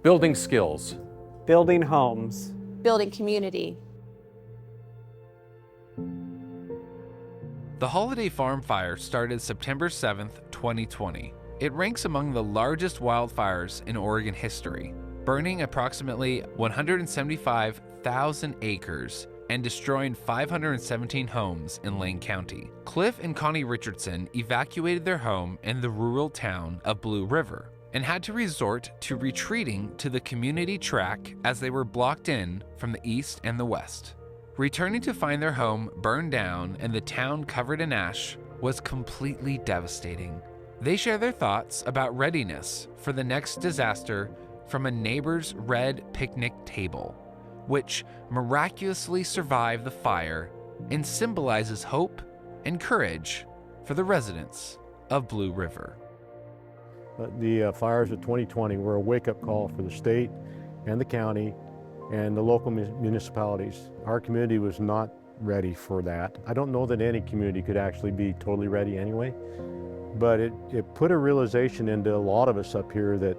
Building skills. Building homes. Building community. The Holiday Farm Fire started September 7th, 2020. It ranks among the largest wildfires in Oregon history, burning approximately 175,000 acres and destroying 517 homes in Lane County. Cliff and Connie Richardson evacuated their home in the rural town of Blue River and had to resort to retreating to the community track as they were blocked in from the east and the west. Returning to find their home burned down and the town covered in ash was completely devastating. They share their thoughts about readiness for the next disaster from a neighbor's red picnic table, which miraculously survived the fire and symbolizes hope and courage for the residents of Blue River. The fires of 2020 were a wake-up call for the state and the county and the local municipalities. Our community was not ready for that. I don't know that any community could actually be totally ready anyway, but it put a realization into a lot of us up here that,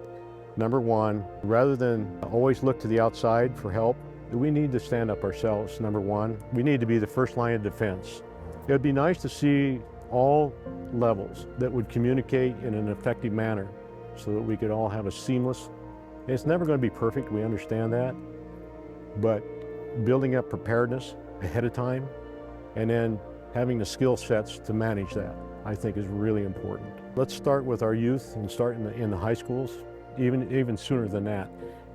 number one, rather than always look to the outside for help, we need to stand up ourselves, number one. We need to be the first line of defense. It would be nice to see all levels that would communicate in an effective manner so that we could all have a seamless, it's never going to be perfect, we understand that, but building up preparedness ahead of time and then having the skill sets to manage that, I think is really important. Let's start with our youth and start in the high schools, even sooner than that,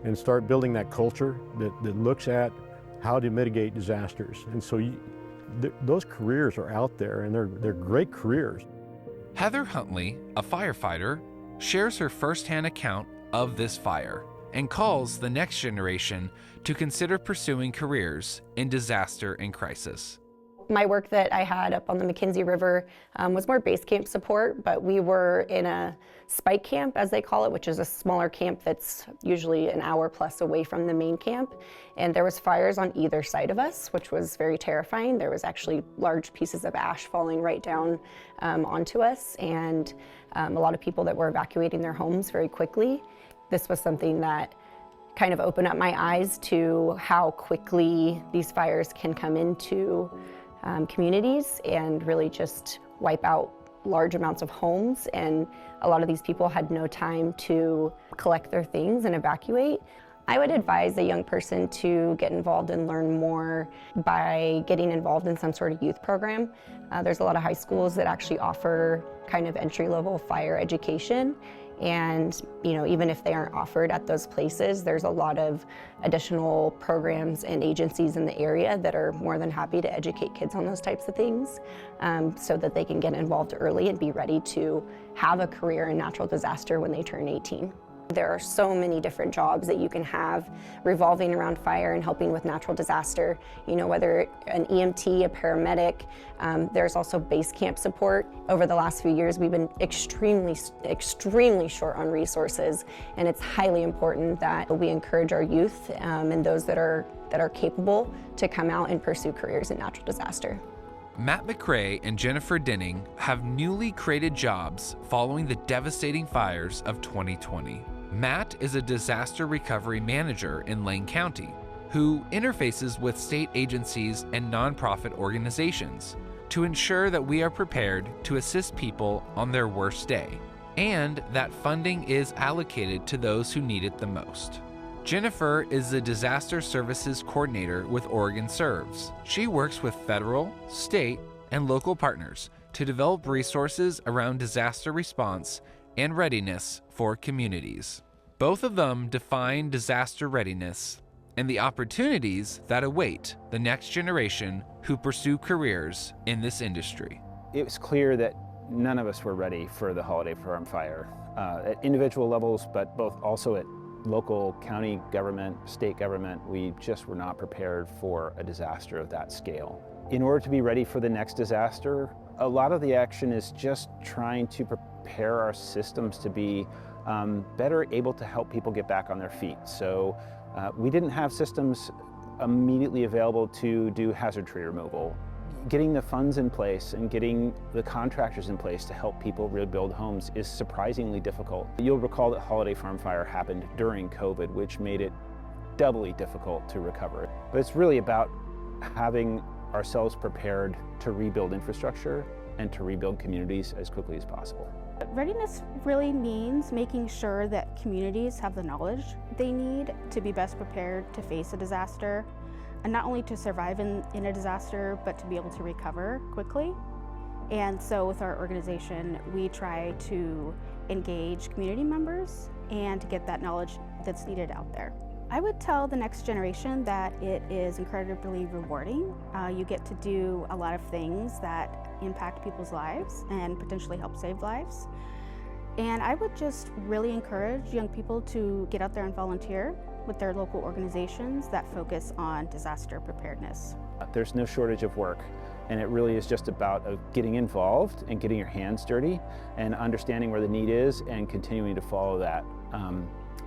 and start building that culture that looks at how to mitigate disasters. And so those careers are out there and they're great careers. Heather Huntley, a firefighter, shares her firsthand account of this fire and calls the next generation to consider pursuing careers in disaster and crisis. My work that I had up on the McKenzie River was more base camp support, but we were in a spike camp, as they call it, which is a smaller camp that's usually an hour plus away from the main camp. And there was fires on either side of us, which was very terrifying. There was actually large pieces of ash falling right down onto us, and a lot of people that were evacuating their homes very quickly. This was something that kind of opened up my eyes to how quickly these fires can come into communities and really just wipe out large amounts of homes. And a lot of these people had no time to collect their things and evacuate. I would advise a young person to get involved and learn more by getting involved in some sort of youth program. There's a lot of high schools that actually offer kind of entry-level fire education. And even if they aren't offered at those places, there's a lot of additional programs and agencies in the area that are more than happy to educate kids on those types of things so that they can get involved early and be ready to have a career in natural disaster when they turn 18. There are so many different jobs that you can have revolving around fire and helping with natural disaster. Whether an EMT, a paramedic, there's also base camp support. Over the last few years, we've been extremely short on resources, and it's highly important that we encourage our youth and those that are capable to come out and pursue careers in natural disaster. Matt McRae and Jennifer Denning have newly created jobs following the devastating fires of 2020. Matt is a disaster recovery manager in Lane County who interfaces with state agencies and nonprofit organizations to ensure that we are prepared to assist people on their worst day and that funding is allocated to those who need it the most. Jennifer is the Disaster Services Coordinator with Oregon Serves. She works with federal, state, and local partners to develop resources around disaster response and readiness for communities. Both of them define disaster readiness and the opportunities that await the next generation who pursue careers in this industry. It was clear that none of us were ready for the Holiday Farm fire at individual levels, but also at local, county government, state government. We just were not prepared for a disaster of that scale. In order to be ready for the next disaster, a lot of the action is just trying to prepare our systems to be better able to help people get back on their feet. So we didn't have systems immediately available to do hazard tree removal. getting the funds in place and getting the contractors in place to help people rebuild homes is surprisingly difficult. You'll recall that Holiday Farm Fire happened during COVID, which made it doubly difficult to recover. But it's really about having ourselves prepared to rebuild infrastructure and to rebuild communities as quickly as possible. Readiness really means making sure that communities have the knowledge they need to be best prepared to face a disaster, and not only to survive in a disaster, but to be able to recover quickly. And so with our organization, we try to engage community members and to get that knowledge that's needed out there. I would tell the next generation that it is incredibly rewarding. You get to do a lot of things that impact people's lives and potentially help save lives. And I would just really encourage young people to get out there and volunteer with their local organizations that focus on disaster preparedness. There's no shortage of work, and it really is just about getting involved and getting your hands dirty and understanding where the need is and continuing to follow that.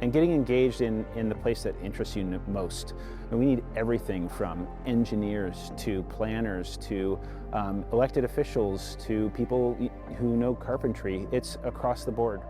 And getting engaged in the place that interests you most. And we need everything from engineers to planners to elected officials to people who know carpentry. It's across the board.